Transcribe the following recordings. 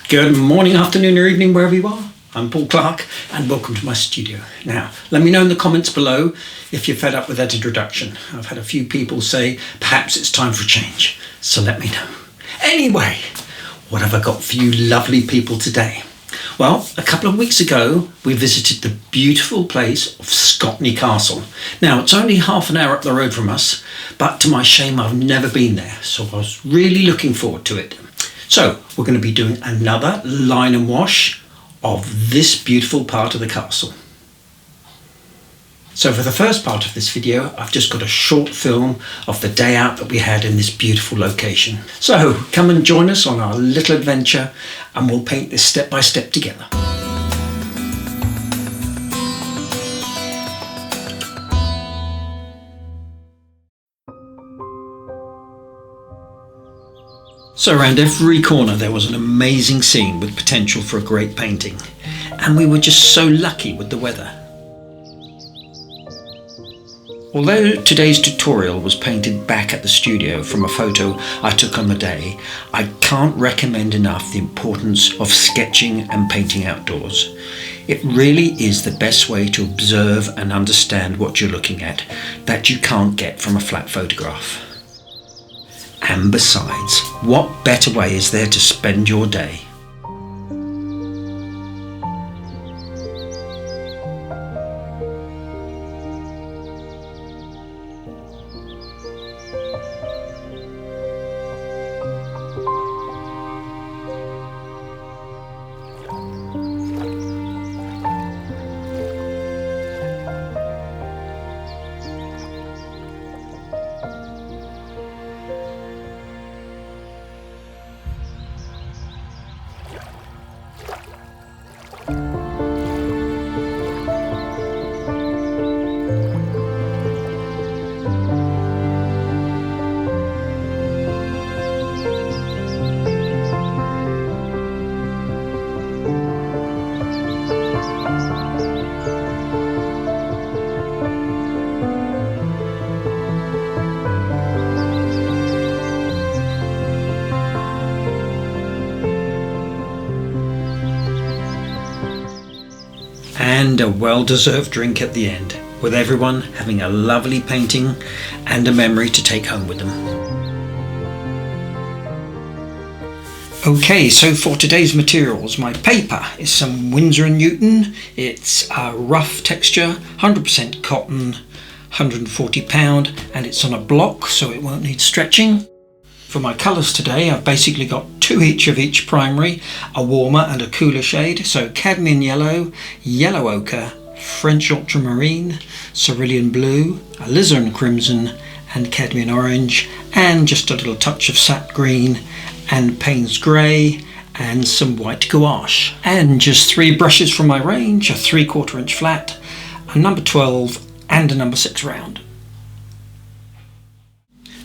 Good morning, afternoon or evening, wherever you are. I'm Paul Clark and welcome to my studio. Now, let me know in the comments below if you're fed up with that introduction. I've had a few people say perhaps it's time for a change, so let me know. Anyway, what have I got for you lovely people today? Well, a couple of weeks ago, we visited the beautiful place of Scotney Castle. Now, it's only half an hour up the road from us, but to my shame, I've never been there, so I was really looking forward to it. So, we're going to be doing another line and wash of this beautiful part of the castle. So for the first part of this video, I've just got a short film of the day out that we had in this beautiful location. So come and join us on our little adventure and we'll paint this step by step together. So around every corner there was an amazing scene with potential for a great painting, and we were just so lucky with the weather. Although today's tutorial was painted back at the studio from a photo I took on the day, I can't recommend enough the importance of sketching and painting outdoors. It really is the best way to observe and understand what you're looking at that you can't get from a flat photograph. And besides, what better way is there to spend your day? And a well-deserved drink at the end, with everyone having a lovely painting and a memory to take home with them. Okay, so for today's materials, my paper is some Winsor & Newton. It's a rough texture, 100% cotton, £140, and it's on a block, so it won't need stretching. For my colours today, I've basically got two each of each primary, a warmer and a cooler shade. So cadmium yellow, yellow ochre, French ultramarine, cerulean blue, alizarin crimson and cadmium orange, and just a little touch of sap green and Payne's grey and some white gouache. And just three brushes from my range, a 3/4 inch flat, a number 12 and a number 6 round.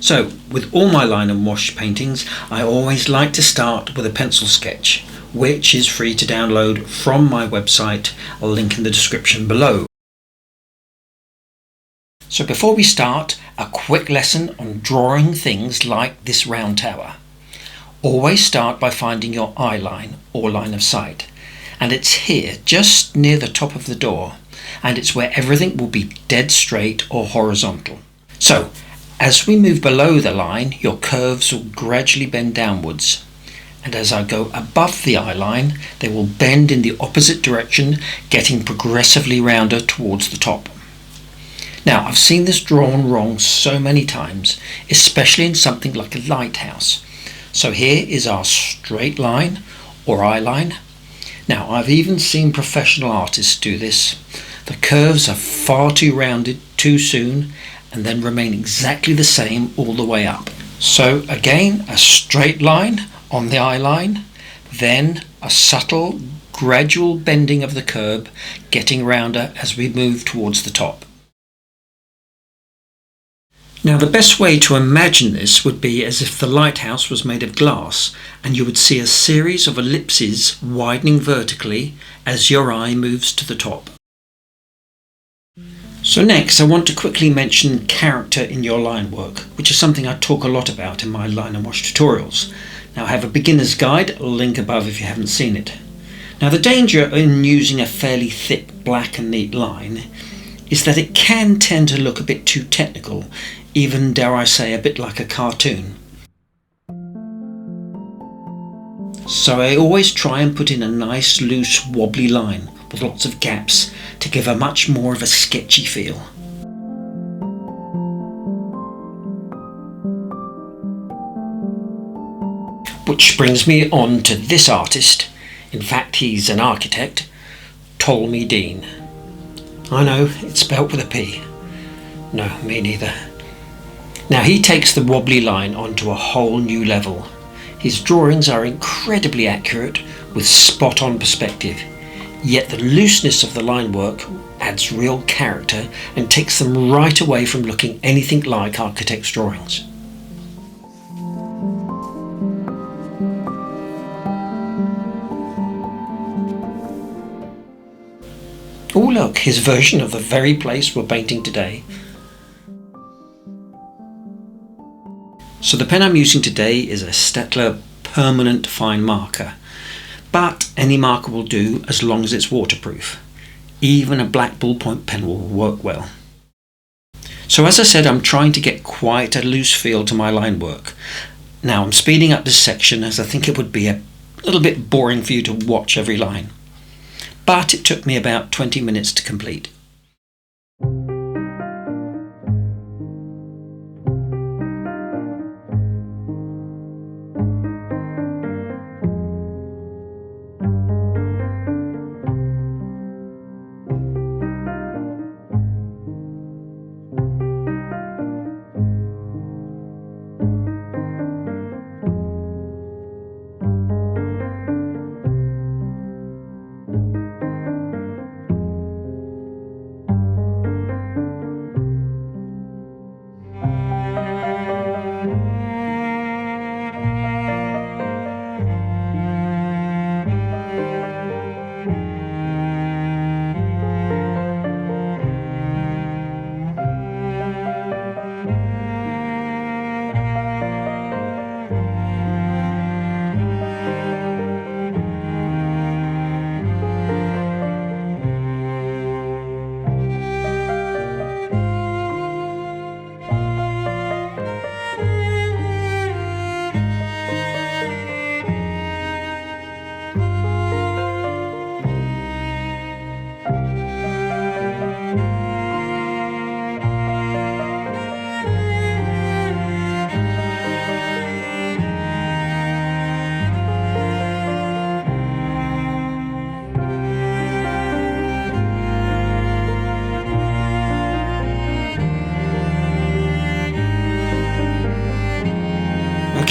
So, with all my line and wash paintings, I always like to start with a pencil sketch, which is free to download from my website. I'll link in the description below. So before we start, a quick lesson on drawing things like this round tower. Always start by finding your eye line or line of sight. And it's here, just near the top of the door, and it's where everything will be dead straight or horizontal. So, as we move below the line, your curves will gradually bend downwards, and as I go above the eye line, they will bend in the opposite direction, getting progressively rounder towards the top. Now, I've seen this drawn wrong so many times, especially in something like a lighthouse. So here is our straight line or eye line. Now, I've even seen professional artists do this. The curves are far too rounded too soon, and then remain exactly the same all the way up. So again, a straight line on the eye line, then a subtle, gradual bending of the curb, getting rounder as we move towards the top. Now the best way to imagine this would be as if the lighthouse was made of glass and you would see a series of ellipses widening vertically as your eye moves to the top. So next I want to quickly mention character in your line work, which is something I talk a lot about in my line and wash tutorials. Now I have a beginner's guide, link above if you haven't seen it. Now the danger in using a fairly thick black and neat line is that it can tend to look a bit too technical, even dare I say a bit like a cartoon. So I always try and put in a nice loose wobbly line with lots of gaps to give a much more of a sketchy feel. Which brings me on to this artist. In fact, he's an architect, Ptolemy Dean. I know, it's spelt with a P. No, me neither. Now he takes the wobbly line onto a whole new level. His drawings are incredibly accurate with spot-on perspective, yet the looseness of the line work adds real character and takes them right away from looking anything like architects' drawings. Oh look, his version of the very place we're painting today. So the pen I'm using today is a Staedtler permanent fine marker, but any marker will do as long as it's waterproof. Even a black ballpoint pen will work well. So as I said, I'm trying to get quite a loose feel to my line work. Now I'm speeding up this section as I think it would be a little bit boring for you to watch every line. But it took me about 20 minutes to complete.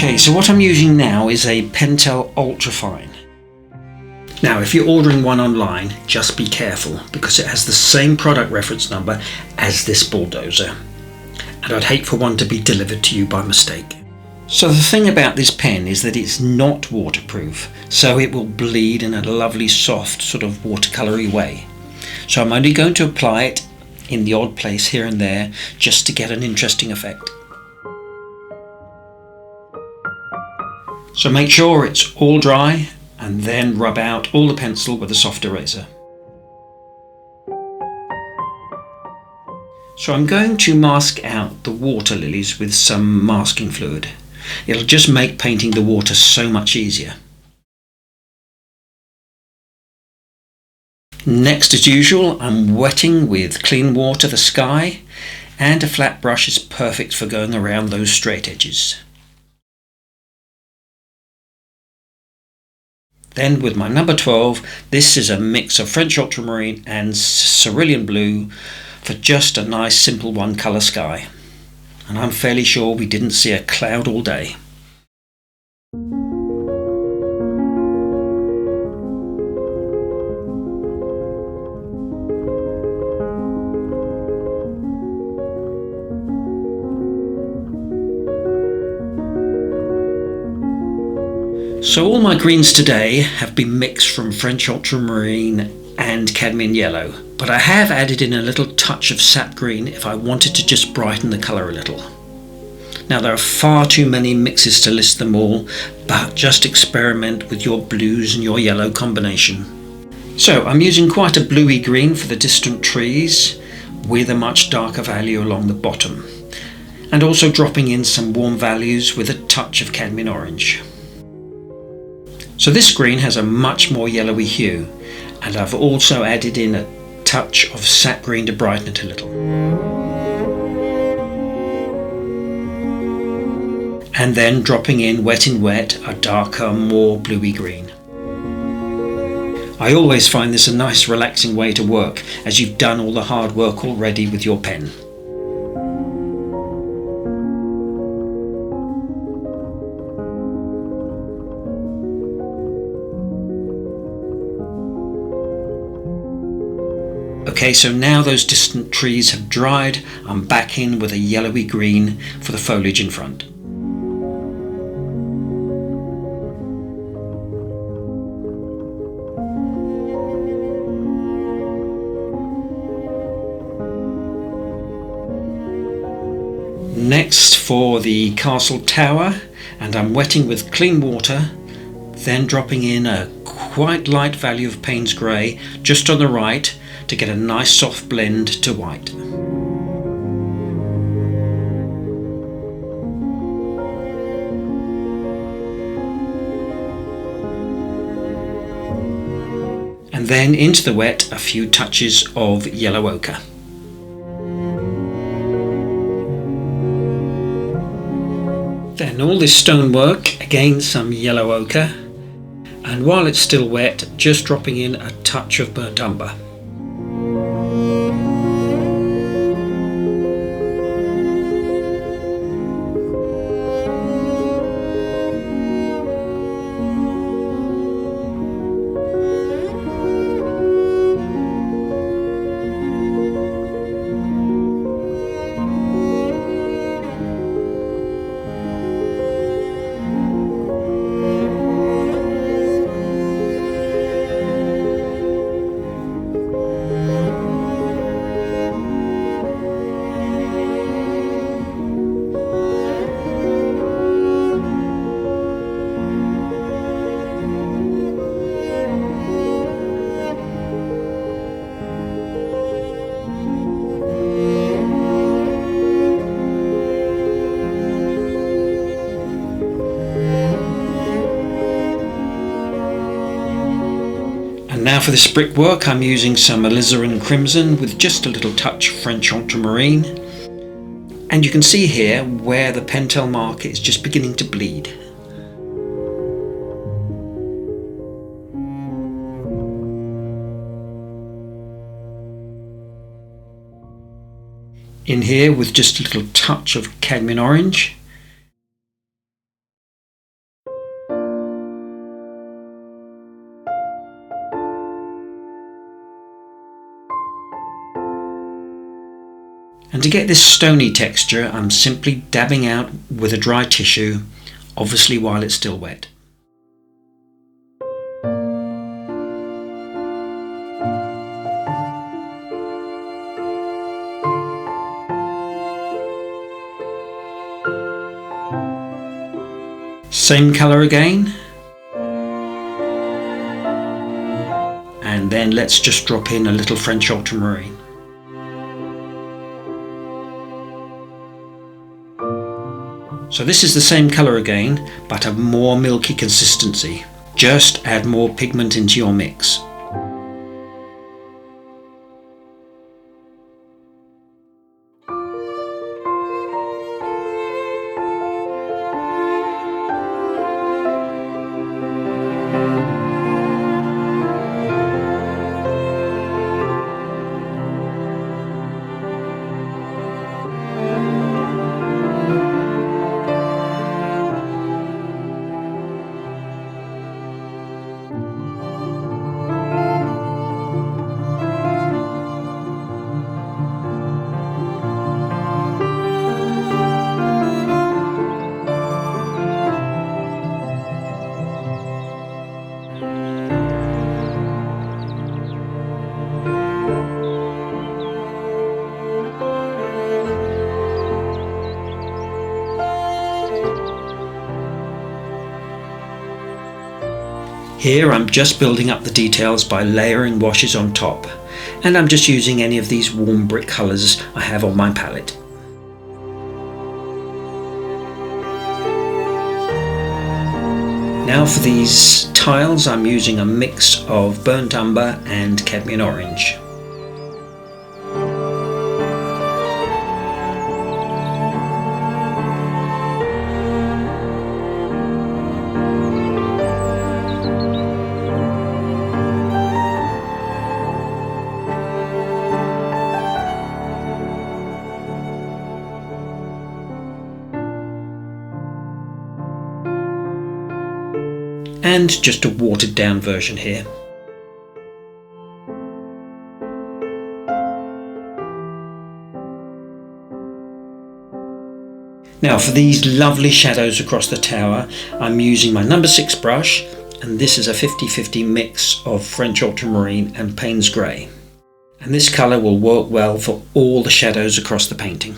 Okay, so what I'm using now is a Pentel Ultrafine. Now, if you're ordering one online, just be careful because it has the same product reference number as this bulldozer, and I'd hate for one to be delivered to you by mistake. So the thing about this pen is that it's not waterproof, so it will bleed in a lovely soft sort of watercolory way. So I'm only going to apply it in the odd place here and there just to get an interesting effect. So make sure it's all dry and then rub out all the pencil with a soft eraser. So I'm going to mask out the water lilies with some masking fluid. It'll just make painting the water so much easier. Next, as usual, I'm wetting with clean water the sky, and a flat brush is perfect for going around those straight edges. Then with my number 12, this is a mix of French Ultramarine and Cerulean blue for just a nice simple one colour sky. And I'm fairly sure we didn't see a cloud all day. So all my greens today have been mixed from French Ultramarine and Cadmium yellow, but I have added in a little touch of sap green if I wanted to just brighten the colour a little. Now there are far too many mixes to list them all, but just experiment with your blues and your yellow combination. So I'm using quite a bluey green for the distant trees, with a much darker value along the bottom, and also dropping in some warm values with a touch of cadmium orange. So this green has a much more yellowy hue, and I've also added in a touch of sap green to brighten it a little. And then dropping in Wet in Wet, a darker, more bluey green. I always find this a nice relaxing way to work, as you've done all the hard work already with your pen. Okay, so now those distant trees have dried, I'm back in with a yellowy green for the foliage in front. Next for the castle tower, and I'm wetting with clean water, then dropping in a quite light value of Payne's grey just on the right to get a nice soft blend to white. And then into the wet a few touches of yellow ochre. Then all this stonework, again some yellow ochre, and while it's still wet, just dropping in a touch of burnt umber. Now for this brickwork, I'm using some Alizarin crimson with just a little touch of French Ultramarine, and you can see here where the Pentel marker is just beginning to bleed. In here with just a little touch of cadmium orange. And to get this stony texture, I'm simply dabbing out with a dry tissue, obviously while it's still wet. Same colour again. And then let's just drop in a little French Ultramarine. So this is the same colour again, but a more milky consistency. Just add more pigment into your mix. Here I'm just building up the details by layering washes on top, and I'm just using any of these warm brick colours I have on my palette. Now for these tiles I'm using a mix of burnt umber and cadmium orange. And just a watered down version here. Now for these lovely shadows across the tower, I'm using my number 6 brush, and this is a 50-50 mix of French Ultramarine and Payne's Grey. And this colour will work well for all the shadows across the painting.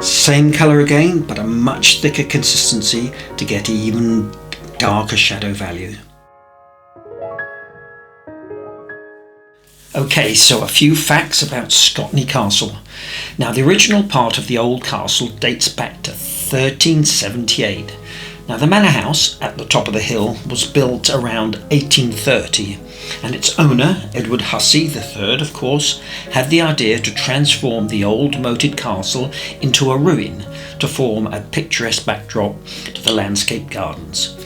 Same colour again, but a much thicker consistency to get even darker shadow value. Okay, so a few facts about Scotney Castle. Now the original part of the old castle dates back to 1378. Now the manor house at the top of the hill was built around 1830, and its owner, Edward Hussey III of course, had the idea to transform the old moated castle into a ruin to form a picturesque backdrop to the landscape gardens.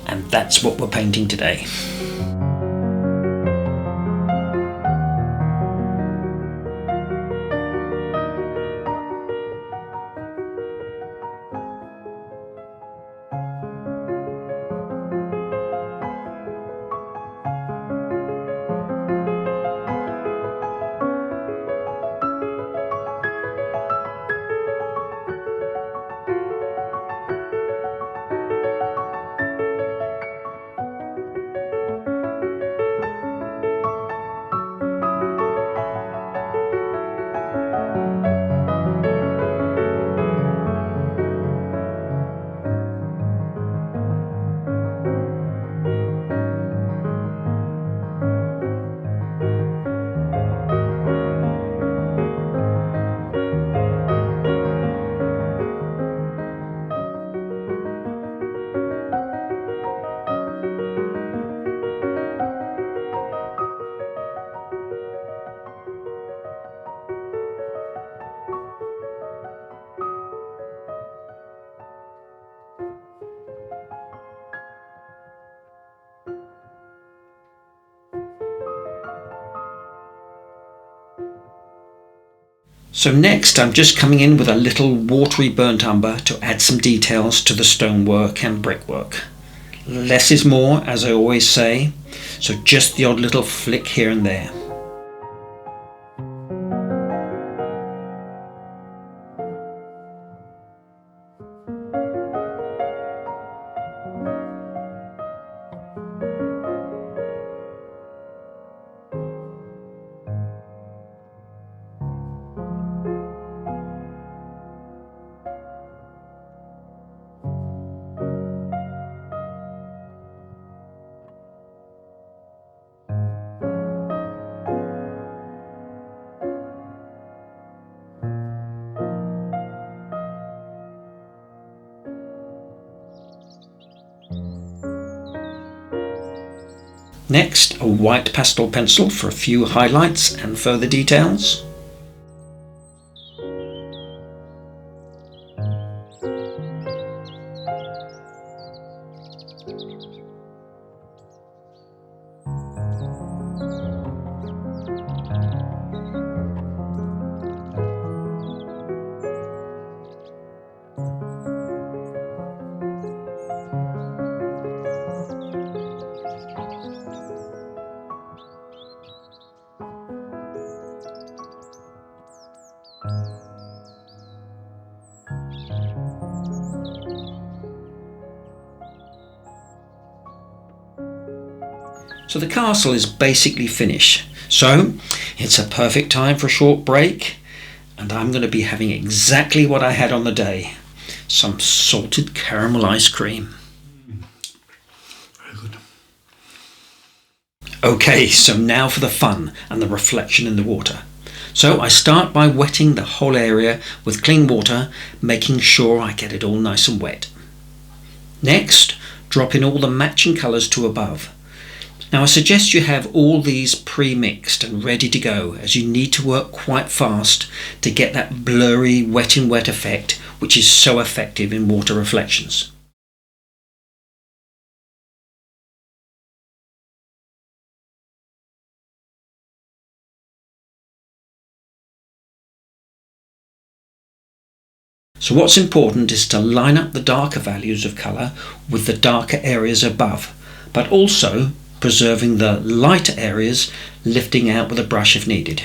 And that's what we're painting today. So next I'm just coming in with a little watery burnt umber to add some details to the stonework and brickwork. Less is more, as I always say, so just the odd little flick here and there. Next, a white pastel pencil for a few highlights and further details. So the castle is basically finished. So it's a perfect time for a short break, and I'm going to be having exactly what I had on the day. Some salted caramel ice cream. Very good. Okay, so now for the fun and the reflection in the water. So I start by wetting the whole area with clean water, making sure I get it all nice and wet. Next, drop in all the matching colours to above. Now I suggest you have all these pre-mixed and ready to go, as you need to work quite fast to get that blurry wet in wet effect, which is so effective in water reflections. So what's important is to line up the darker values of colour with the darker areas above, but also preserving the lighter areas, lifting out with a brush if needed.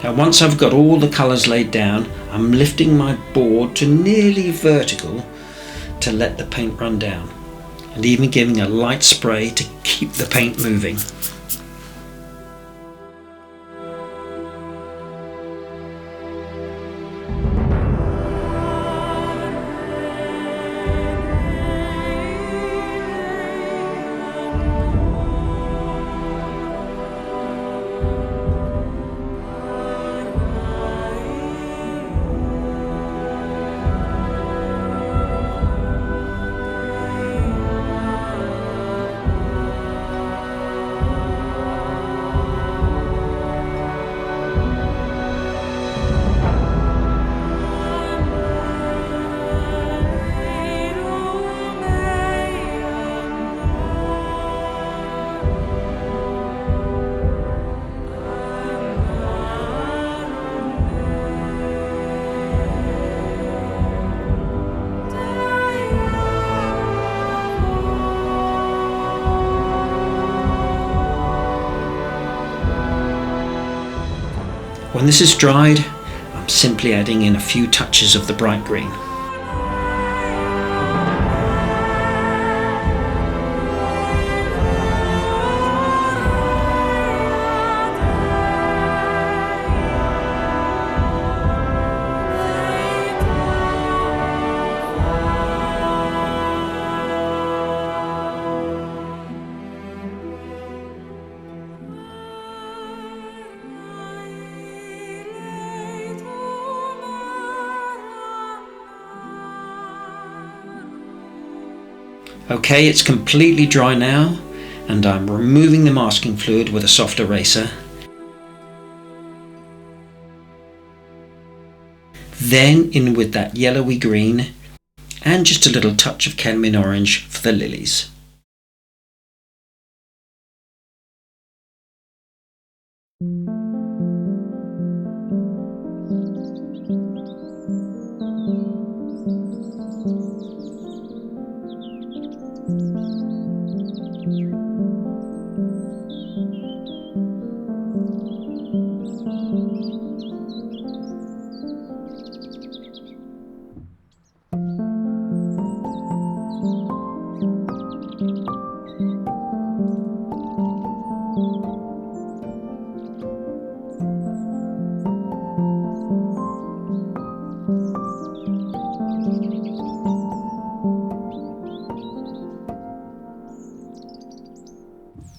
Now once I've got all the colours laid down, I'm lifting my board to nearly vertical to let the paint run down, and even giving a light spray to keep the paint moving. When this is dried, I'm simply adding in a few touches of the bright green. Okay, it's completely dry now, and I'm removing the masking fluid with a soft eraser. Then in with that yellowy green and just a little touch of cadmium orange for the lilies.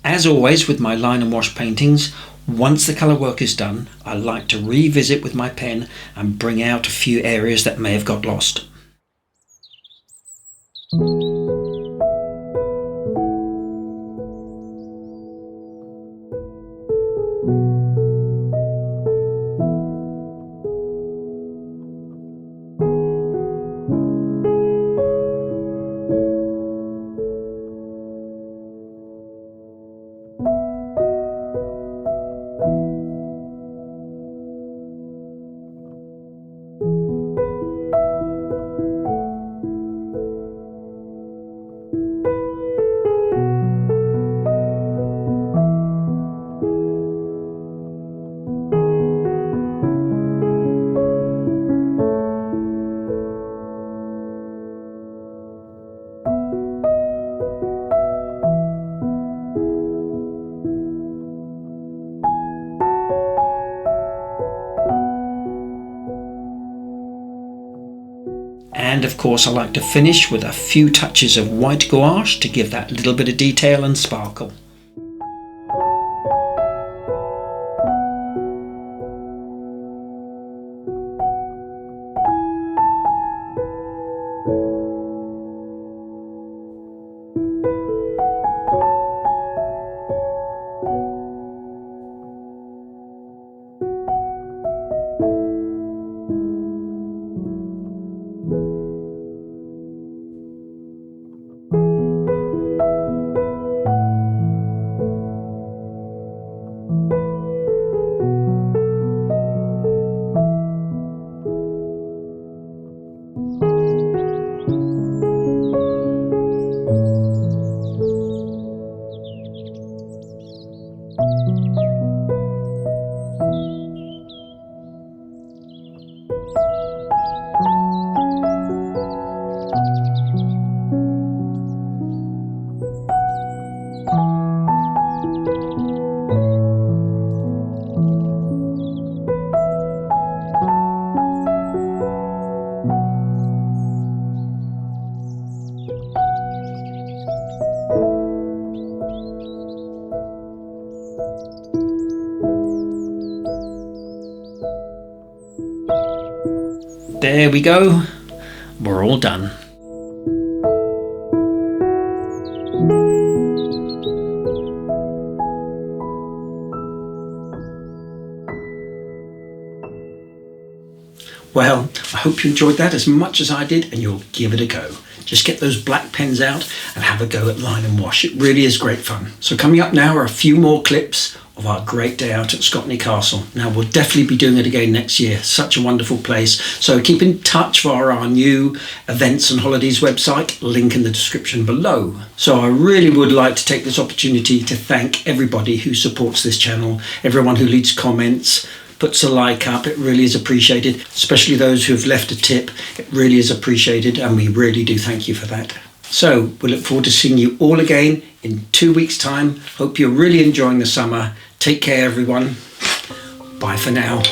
As always with my line and wash paintings, once the colour work is done, I like to revisit with my pen and bring out a few areas that may have got lost. And of course I like to finish with a few touches of white gouache to give that little bit of detail and sparkle. There we go, we're all done. Well, I hope you enjoyed that as much as I did, and you'll give it a go. Just get those black pens out and have a go at line and wash. It really is great fun. So coming up now are a few more clips of our great day out at Scotney Castle. Now we'll definitely be doing it again next year. Such a wonderful place. So keep in touch via our new events and holidays website, link in the description below. So I really would like to take this opportunity to thank everybody who supports this channel, everyone who leaves comments, puts a like up, it really is appreciated, especially those who have left a tip. It really is appreciated, and we really do thank you for that. So we look forward to seeing you all again in 2 weeks' time. Hope you're really enjoying the summer. Take care, everyone. Bye for now.